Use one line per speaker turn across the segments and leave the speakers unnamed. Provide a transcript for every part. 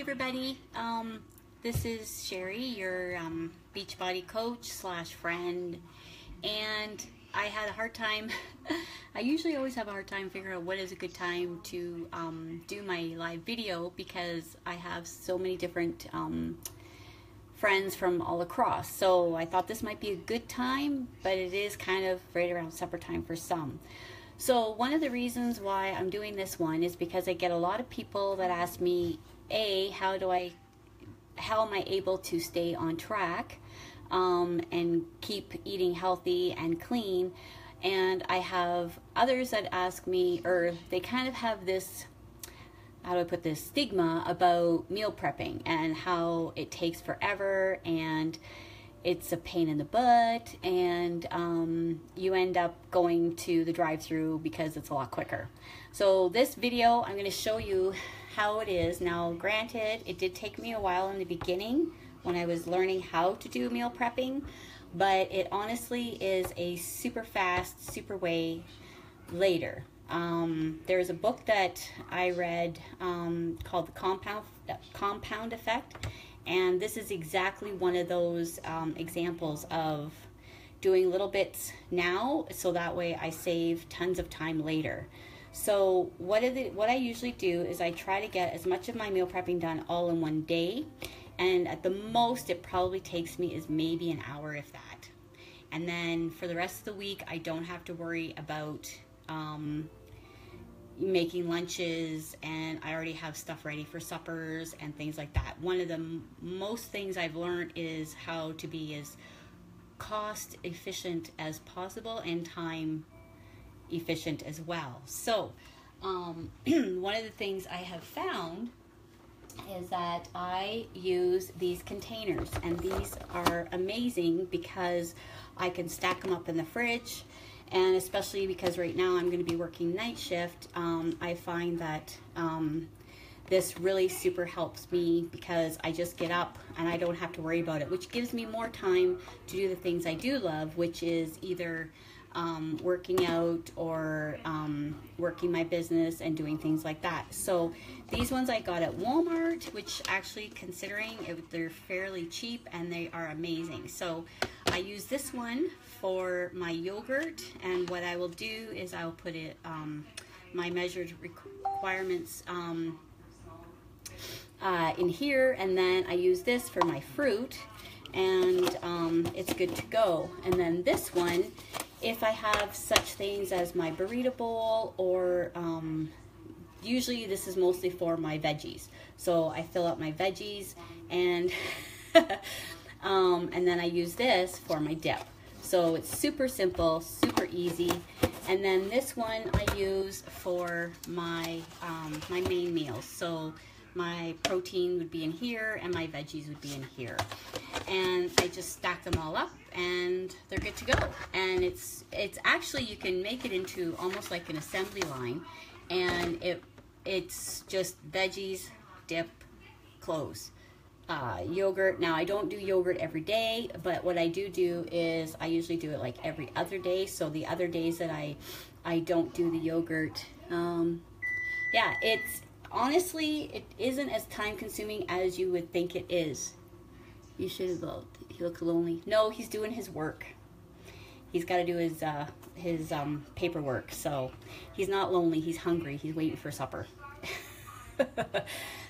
everybody. This is Sherry, your Beachbody coach slash friend, and I had a hard time. I usually always have a hard time figuring out what is a good time to do my live video because I have so many different friends from all across. So I thought this might be a good time, but it is kind of right around supper time for some. So one of the reasons why I'm doing this one is because I get a lot of people that ask me, how am I able to stay on track and keep eating healthy and clean? And I have others that ask me, or they kind of have this, how do I put this, stigma about meal prepping and how it takes forever and it's a pain in the butt, and you end up going to the drive-thru because it's a lot quicker. So this video, I'm going to show you how it is. Now, granted, it did take me a while in the beginning when I was learning how to do meal prepping, but it honestly is a super fast, super way later. There's a book that I read called The Compound Effect. And this is exactly one of those examples of doing little bits now, so that way I save tons of time later. So what I usually do is I try to get as much of my meal prepping done all in one day, and at the most it probably takes me is maybe an hour, if that. And then for the rest of the week, I don't have to worry about making lunches, and I already have stuff ready for suppers and things like that. One of the most things I've learned is how to be as cost efficient as possible and time efficient as well. So one of the things I have found is that I use these containers, and these are amazing because I can stack them up in the fridge. And especially because right now I'm going to be working night shift, I find that this really super helps me because I just get up and I don't have to worry about it, which gives me more time to do the things I do love, which is either working out or working my business and doing things like that. So these ones I got at Walmart, which actually, considering they're fairly cheap and they are amazing. So I use this one for my yogurt, and what I will do is I'll put it my measured requirements in here, and then I use this for my fruit, and it's good to go. And then this one, if I have such things as my burrito bowl, or usually this is mostly for my veggies, so I fill up my veggies, and and then I use this for my dip. So it's super simple, super easy. And then this one I use for my my main meals. So my protein would be in here and my veggies would be in here. And I just stack them all up and they're good to go. And it's actually, you can make it into almost like an assembly line, and it's just veggies, dip, close. Yogurt. Now I don't do yogurt every day, but what I do is I usually do it like every other day. So the other days that I don't do the yogurt, yeah, it's honestly, it isn't as time consuming as you would think it is. You should look. He looks lonely. No, he's doing his work. He's got to do his paperwork. So he's not lonely. He's hungry. He's waiting for supper.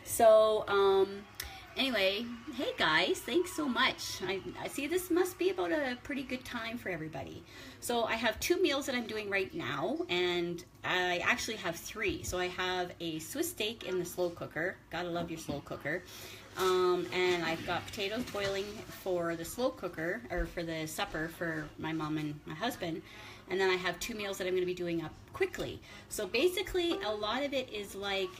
So anyway, hey guys, thanks so much. I see this must be about a pretty good time for everybody. So I have 2 meals that I'm doing right now, and I actually have 3. So I have a Swiss steak in the slow cooker. Gotta love your slow cooker. And I've got potatoes boiling for the slow cooker, or for the supper for my mom and my husband. And then I have 2 meals that I'm going to be doing up quickly. So basically, a lot of it is like,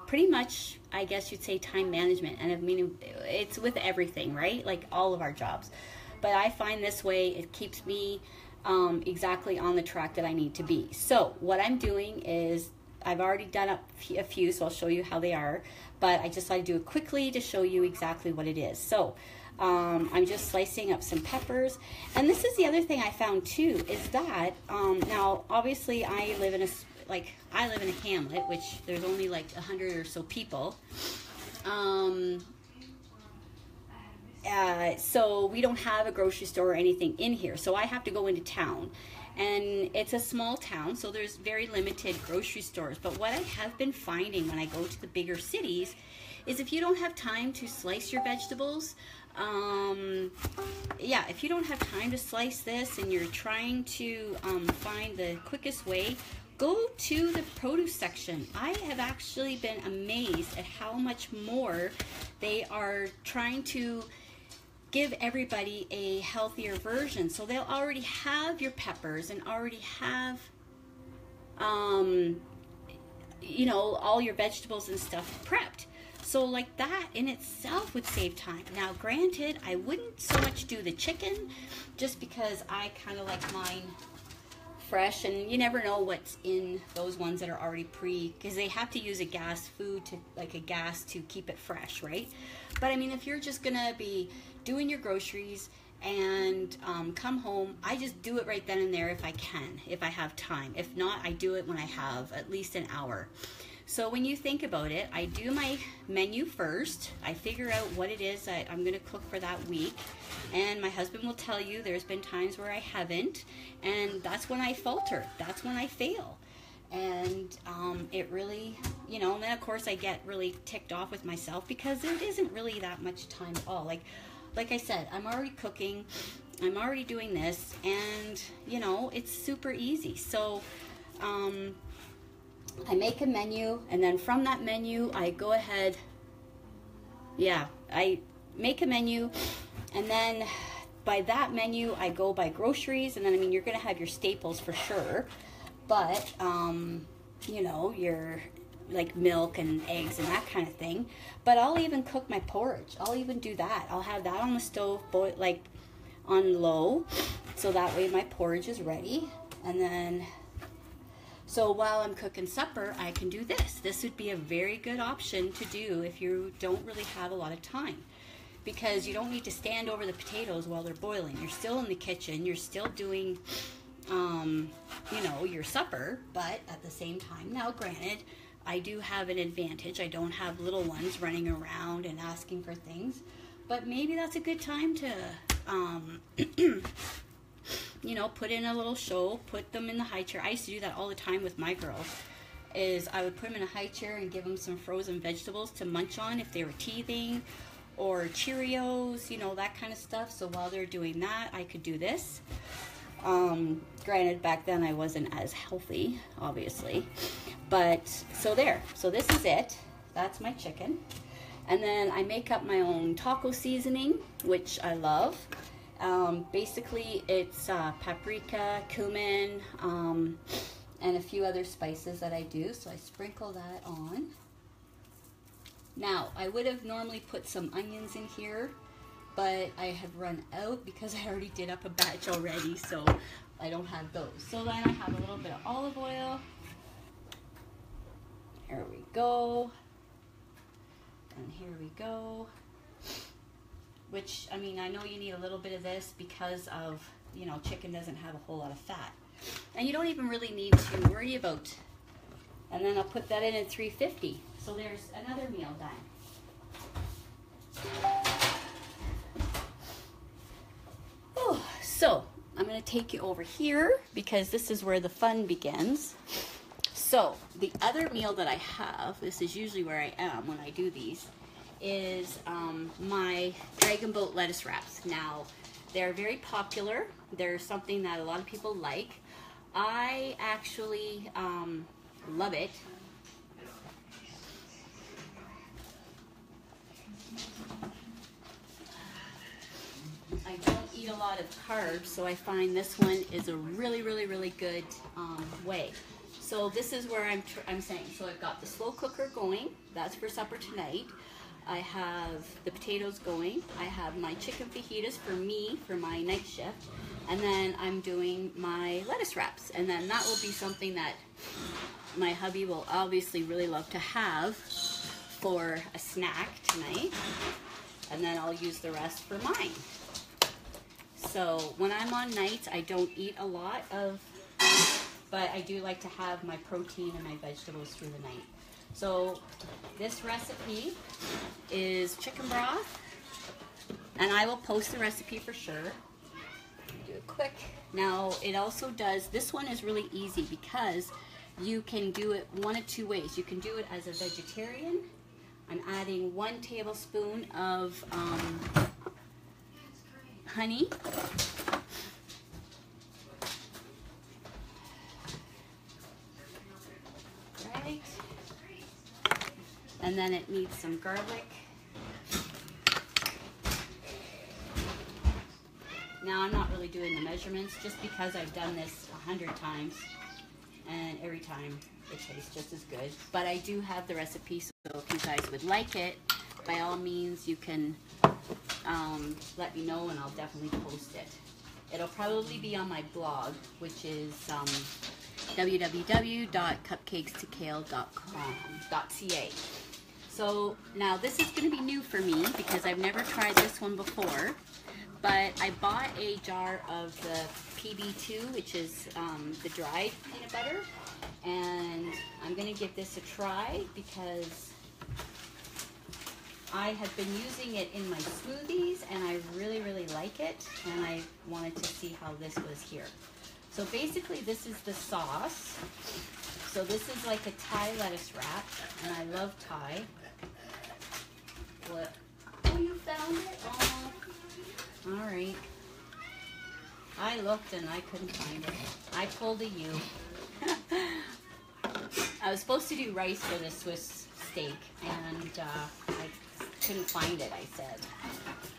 pretty much, I guess you'd say, time management. And I mean, it's with everything, right? Like all of our jobs. But I find this way, it keeps me exactly on the track that I need to be. So what I'm doing is, I've already done up a few, so I'll show you how they are. But I just like to do it quickly to show you exactly what it is. So I'm just slicing up some peppers. And this is the other thing I found too, is that now obviously I live in a like, I live in a hamlet, which there's only like 100 or so people. So we don't have a grocery store or anything in here. So I have to go into town. And it's a small town, so there's very limited grocery stores. But what I have been finding when I go to the bigger cities is if you don't have time to slice your vegetables, if you don't have time to slice this and you're trying to find the quickest way, go to the produce section. I have actually been amazed at how much more they are trying to give everybody a healthier version. So they'll already have your peppers and already have, all your vegetables and stuff prepped. So like that in itself would save time. Now granted, I wouldn't so much do the chicken just because I kind of like mine fresh, and you never know what's in those ones that are already because they have to use a gas to keep it fresh, right? But I mean, if you're just gonna be doing your groceries and come home, I just do it right then and there if I can, if I have time. If not, I do it when I have at least an hour. So when you think about it, I do my menu first. I figure out what it is that I'm going to cook for that week. And my husband will tell you there's been times where I haven't. And that's when I falter. That's when I fail. And it really, and then of course I get really ticked off with myself because it isn't really that much time at all. Like I said, I'm already cooking. I'm already doing this. And, it's super easy. So, I make a menu, and then from that menu, I go ahead, I make a menu, and then by that menu, I go buy groceries, and then, you're going to have your staples for sure, but, your, like, milk and eggs and that kind of thing, but I'll even cook my porridge. I'll even do that. I'll have that on the stove, on low, so that way my porridge is ready, and then... So while I'm cooking supper, I can do this. This would be a very good option to do if you don't really have a lot of time, because you don't need to stand over the potatoes while they're boiling. You're still in the kitchen. You're still doing, your supper, but at the same time, now granted, I do have an advantage. I don't have little ones running around and asking for things, but maybe that's a good time to, put in a little show, put them in the high chair. I used to do that all the time with my girls, is I would put them in a high chair and give them some frozen vegetables to munch on if they were teething, or Cheerios, that kind of stuff. So while they're doing that, I could do this. Granted, back then I wasn't as healthy, obviously. But, so there. So this is it. That's my chicken. And then I make up my own taco seasoning, which I love. Basically, it's paprika, cumin, and a few other spices that I do. So I sprinkle that on. Now, I would have normally put some onions in here, but I have run out because I already did up a batch already, so I don't have those. So then I have a little bit of olive oil. There we go. And here we go. Which, I know you need a little bit of this because of, chicken doesn't have a whole lot of fat. And you don't even really need to worry about. And then I'll put that in at 350. So there's another meal done. Oh, so I'm going to take you over here because this is where the fun begins. So the other meal that I have, this is usually where I am when I do these, is my Dragon Boat lettuce wraps. Now, they're very popular. They're something that a lot of people like. I actually love it. I don't eat a lot of carbs, so I find this one is a really, really, really good way. So this is where I'm saying, so I've got the slow cooker going. That's for supper tonight. I have the potatoes going. I have my chicken fajitas for me, for my night shift. And then I'm doing my lettuce wraps. And then that will be something that my hubby will obviously really love to have for a snack tonight. And then I'll use the rest for mine. So when I'm on nights, I don't eat a lot of but I do like to have my protein and my vegetables through the night. So this recipe is chicken broth, and I will post the recipe for sure. Do it quick. Now it also does, this one is really easy because you can do it one of two ways. You can do it as a vegetarian. I'm adding 1 tablespoon of honey. Right. And then it needs some garlic. Now I'm not really doing the measurements just because I've done this 100 times and every time it tastes just as good. But I do have the recipe, so if you guys would like it, by all means you can let me know and I'll definitely post it. It'll probably be on my blog, which is www.cupcakestokale.ca. So now this is going to be new for me because I've never tried this one before. But I bought a jar of the PB2, which is the dried peanut butter, and I'm going to give this a try because I have been using it in my smoothies and I really, really like it, and I wanted to see how this was here. So basically this is the sauce. So this is like a Thai lettuce wrap, and I love Thai. What? Oh, you found it? Oh. All right. I looked and I couldn't find it. I pulled a U. I was supposed to do rice for the Swiss steak, and I couldn't find it, I said.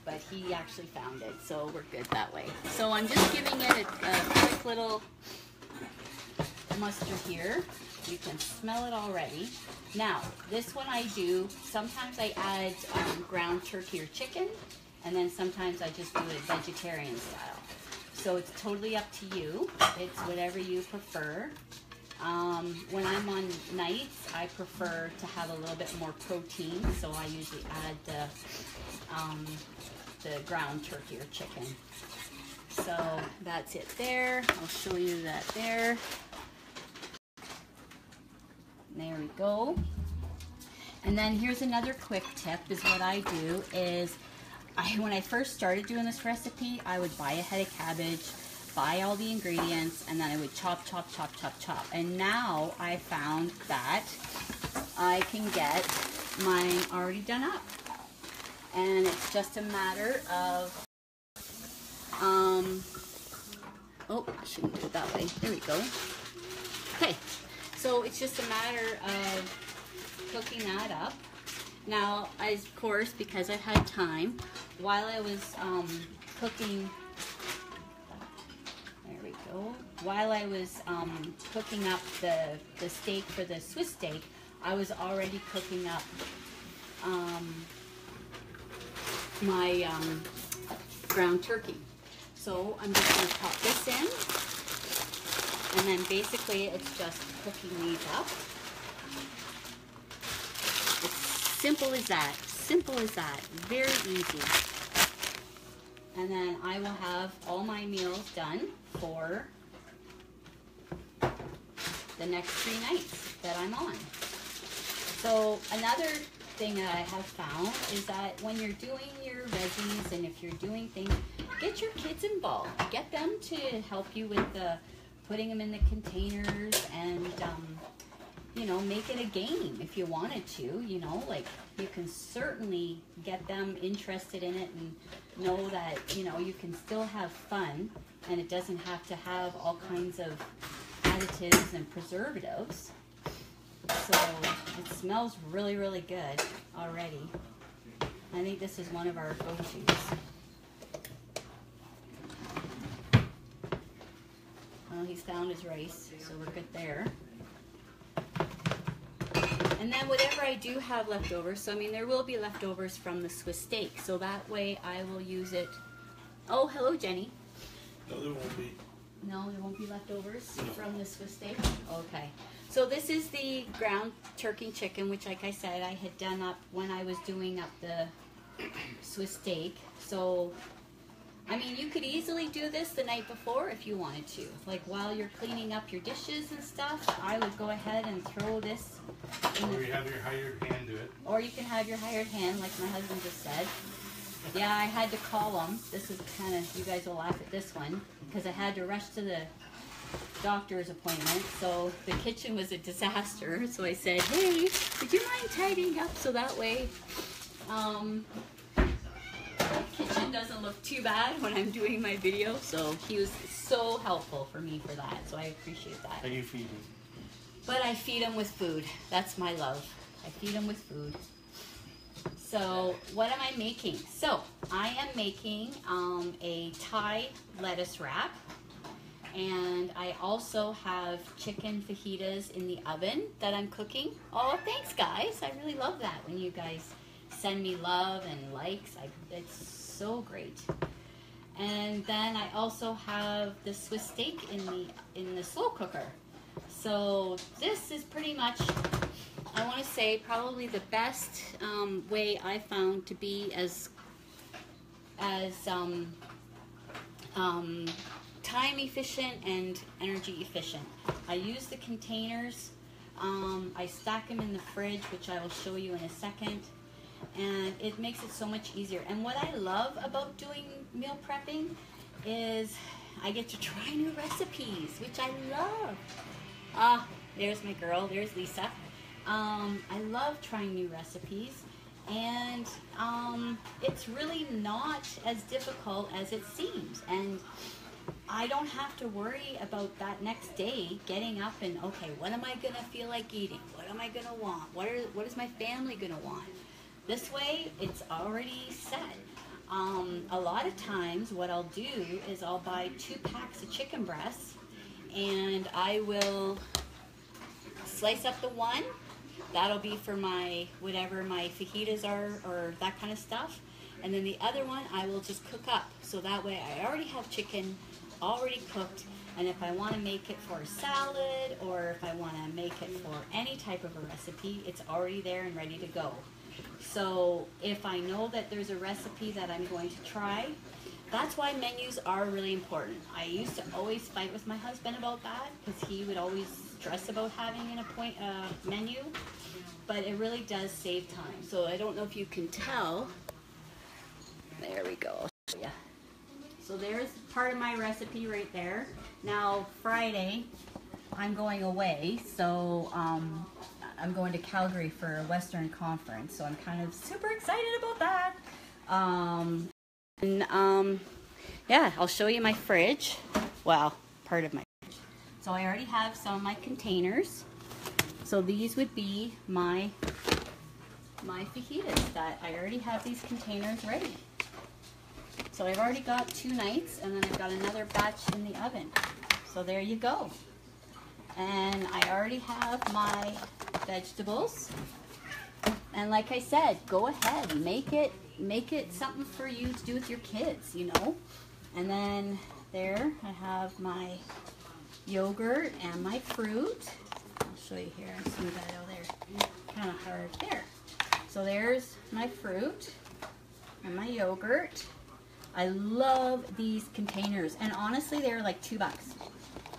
But he actually found it, so we're good that way. So I'm just giving it a quick little muster here. You can smell it already. Now, this one I do, sometimes I add ground turkey or chicken, and then sometimes I just do it vegetarian style. So it's totally up to you. It's whatever you prefer. When I'm on nights, I prefer to have a little bit more protein, so I usually add the ground turkey or chicken. So that's it there. I'll show you that there. There we go. And then here's another quick tip, is what I do is, when I first started doing this recipe, I would buy a head of cabbage, buy all the ingredients, and then I would chop, chop, chop, chop, chop. And now I found that I can get mine already done up. And it's just a matter of, oh, I shouldn't do it that way. There we go. Okay, so it's just a matter of cooking that up. Now, of course, because I've had time, while I was cooking, there we go, while I was cooking up the steak for the Swiss steak, I was already cooking up my ground turkey. So I'm just going to pop this in, and then basically it's just cooking these up. Simple as that. Simple as that. Very easy. And then I will have all my meals done for the next 3 nighs that I'm on. So another thing that I have found is that when you're doing your veggies and if you're doing things, get your kids involved. Get them to help you with putting them in the containers and you know, make it a game if you wanted to, you know, like you can certainly get them interested in it and know that, you know, you can still have fun and it doesn't have to have all kinds of additives and preservatives. So it smells really, really good already. I think this is one of our go-tos. Well, he's found his rice, so we're good there. And then whatever I do have leftovers, so I mean there will be leftovers from the Swiss steak, so that way I will use it. Oh, hello Jenny.
No, there won't be.
No, there won't be leftovers from the Swiss steak? Okay. So this is the ground turkey chicken, which like I said, I had done up when I was doing up the Swiss steak. So I mean, you could easily do this the night before if you wanted to. Like while you're cleaning up your dishes and stuff, I would go ahead and throw this in
Or you have your hired hand do it.
Or you can have your hired hand, like my husband just said. Yeah, I had to call him. This is kind of, you guys will laugh at this one, because I had to rush to the doctor's appointment. So the kitchen was a disaster. So I said, hey, would you mind tidying up so that way the kitchen doesn't look too bad when I'm doing my video. So he was so helpful for me for that. So I appreciate that.
And you feed him.
But I feed him with food. That's my love. I feed him with food. So what am I making? So I am making a Thai lettuce wrap. And I also have chicken fajitas in the oven that I'm cooking. Oh, thanks guys. I really love that when you guys send me love and likes. It's so great. And then I also have the Swiss steak in the slow cooker. So this is pretty much, I want to say, probably the best way I found to be as time efficient and energy efficient. I use the containers. I stack them in the fridge, which I will show you in a second. And it makes it so much easier. And what I love about doing meal prepping is I get to try new recipes, which I love. Ah, there's my girl. There's Lisa. I love trying new recipes. And it's really not as difficult as it seems. And I don't have to worry about that next day getting up and, okay, what am I going to feel like eating? What am I going to want? What is my family going to want? This way, it's already set. A lot of times, what I'll do is I'll buy 2 packs of chicken breasts, and I will slice up the one. That'll be for my, whatever my fajitas are, or that kind of stuff. And then the other one, I will just cook up. So that way, I already have chicken already cooked. And if I want to make it for a salad, or if I want to make it for any type of a recipe, it's already there and ready to go. So if I know that there's a recipe that I'm going to try, that's why menus are really important. I used to always fight with my husband about that, because he would always stress about having a menu, but it really does save time. So I don't know if you can tell. There we go. I'll show you. So there's part of my recipe right there. Now Friday, I'm going away, so I'm going to Calgary for a Western conference, so I'm kind of super excited about that. Yeah, I'll show you my fridge. Well, part of my fridge. So I already have some of my containers. So these would be my fajitas that I already have these containers ready. So I've already got 2 nights, and then I've got another batch in the oven. So there you go. And I already have my vegetables. And like I said, go ahead, make it something for you to do with your kids, you know. And then there I have my yogurt and my fruit. I'll show you here. I smooth that out there. Kind of hard there. So there's my fruit and my yogurt. I love these containers, and honestly, they're like $2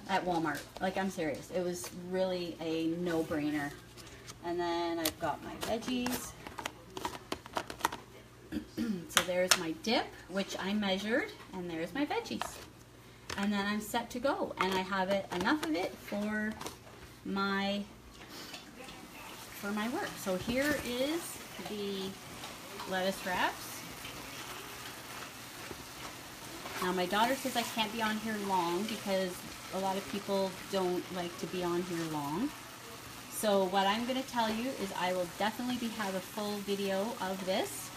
at Walmart. Like, I'm serious. It was really a no-brainer. And then I've got my veggies. So there's my dip, which I measured, and there's my veggies. And then I'm set to go, and I have enough of it for my work. So here is the lettuce wraps. Now my daughter says I can't be on here long because a lot of people don't like to be on here long. So what I'm going to tell you is I will definitely have a full video of this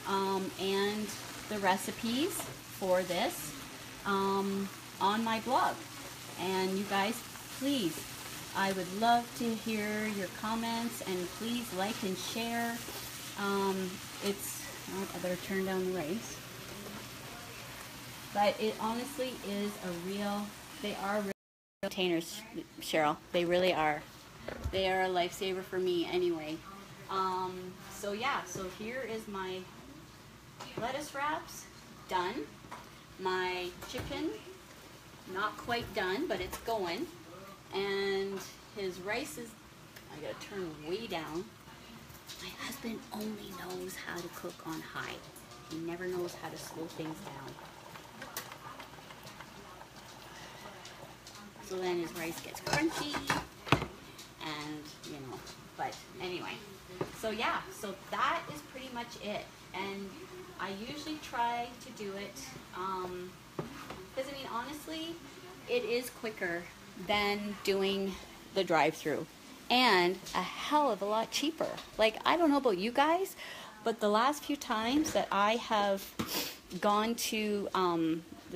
and the recipes for this on my blog. And you guys, please, I would love to hear your comments, and please like and share. I better turn down the rice. But it honestly is they are real containers, Cheryl. They really are. They are a lifesaver for me anyway. So yeah, so here is my lettuce wraps done. my chicken, not quite done, but it's going. And his rice is, I gotta turn way down. My husband only knows how to cook on high. He never knows how to slow things down. So then his rice gets crunchy, and you know, but anyway. So yeah, so that is pretty much it. And I usually try to do it, because I mean, honestly, it is quicker than doing the drive-through, and a hell of a lot cheaper. Like, I don't know about you guys, but the last few times that I have gone to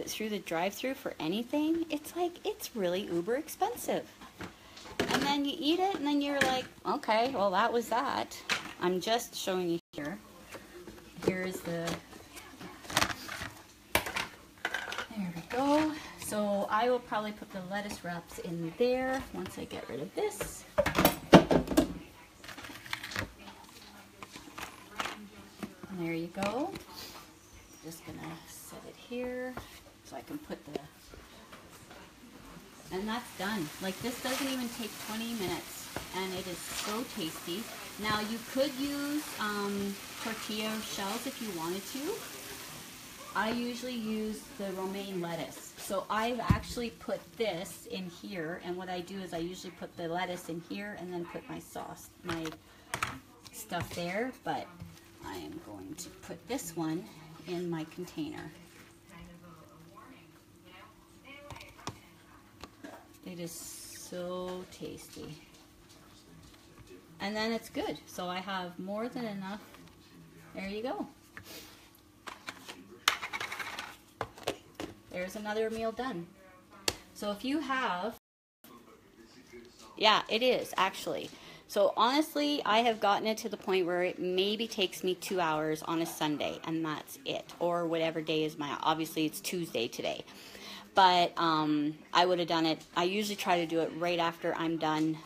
through the drive-through for anything, it's like, it's really uber expensive. And then you eat it, and then you're like, okay, well, that was that. I'm just showing you here. Here's the, there we go. So I will probably put the lettuce wraps in there once I get rid of this. And there you go. Just gonna set it here so I can put the, and that's done. Like, this doesn't even take 20 minutes, and it is so tasty. Now, you could use tortilla shells if you wanted to. I usually use the romaine lettuce. So I've actually put this in here, and what I do is I usually put the lettuce in here and then put my sauce, my stuff there, but I am going to put this one in my container. It is so tasty. And then it's good. So I have more than enough. There you go. There's another meal done. So if you have, yeah, it is actually. So honestly, I have gotten it to the point where it maybe takes me 2 hours on a Sunday, and that's it. Or whatever day is my, obviously it's Tuesday today. But I would have done it, I usually try to do it right after I'm done.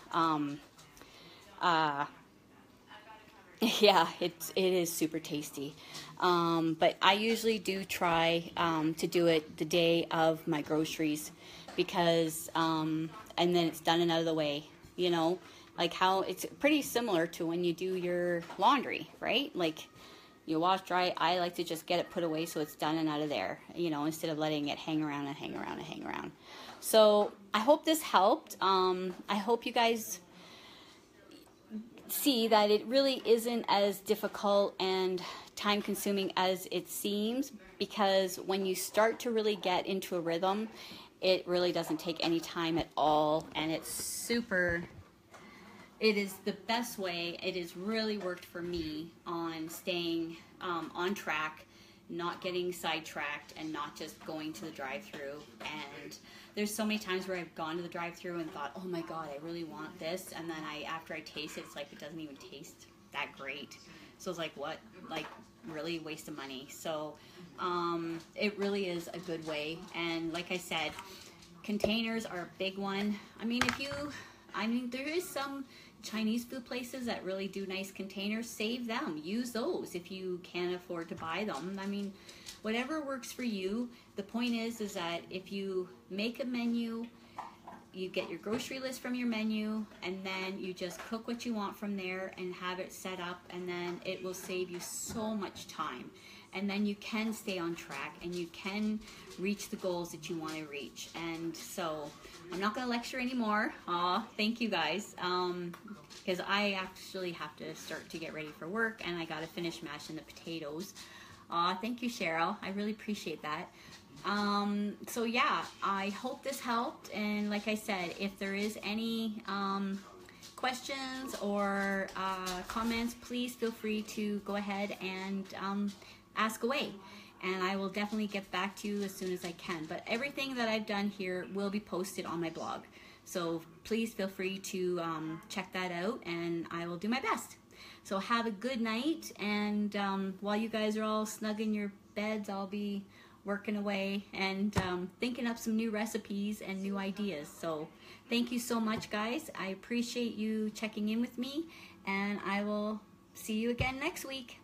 Yeah, it is super tasty. But I usually do try to do it the day of my groceries, because, and then it's done and out of the way, you know, like how it's pretty similar to when you do your laundry, right? Like, you wash, dry. I like to just get it put away so it's done and out of there, you know, instead of letting it hang around and hang around and hang around. So I hope this helped. I hope you guys see that it really isn't as difficult and time consuming as it seems, because when you start to really get into a rhythm, it really doesn't take any time at all, and it's super, it is the best way. It has really worked for me on staying on track, not getting sidetracked, and not just going to the drive-through. And there's so many times where I've gone to the drive-through and thought, oh my god, I really want this, and then after I taste it, it's like, it doesn't even taste that great. So it's like, what? Like, really waste of money. So it really is a good way. And like I said, containers are a big one. I mean, there is some Chinese food places that really do nice containers. Save them. Use those if you can't afford to buy them. I mean, whatever works for you. The point is that if you make a menu, you get your grocery list from your menu, and then you just cook what you want from there and have it set up, and then it will save you so much time. And then you can stay on track, and you can reach the goals that you want to reach. And so I'm not going to lecture anymore. Thank you guys, because I actually have to start to get ready for work, and I got to finish mashing the potatoes. Thank you, Cheryl. I really appreciate that. So yeah, I hope this helped. And like I said, if there is any questions or comments, please feel free to go ahead and ask away. And I will definitely get back to you as soon as I can. But everything that I've done here will be posted on my blog. So please feel free to check that out, and I will do my best. So have a good night, and while you guys are all snug in your beds, I'll be working away and thinking up some new recipes and new ideas. So thank you so much, guys. I appreciate you checking in with me, and I will see you again next week.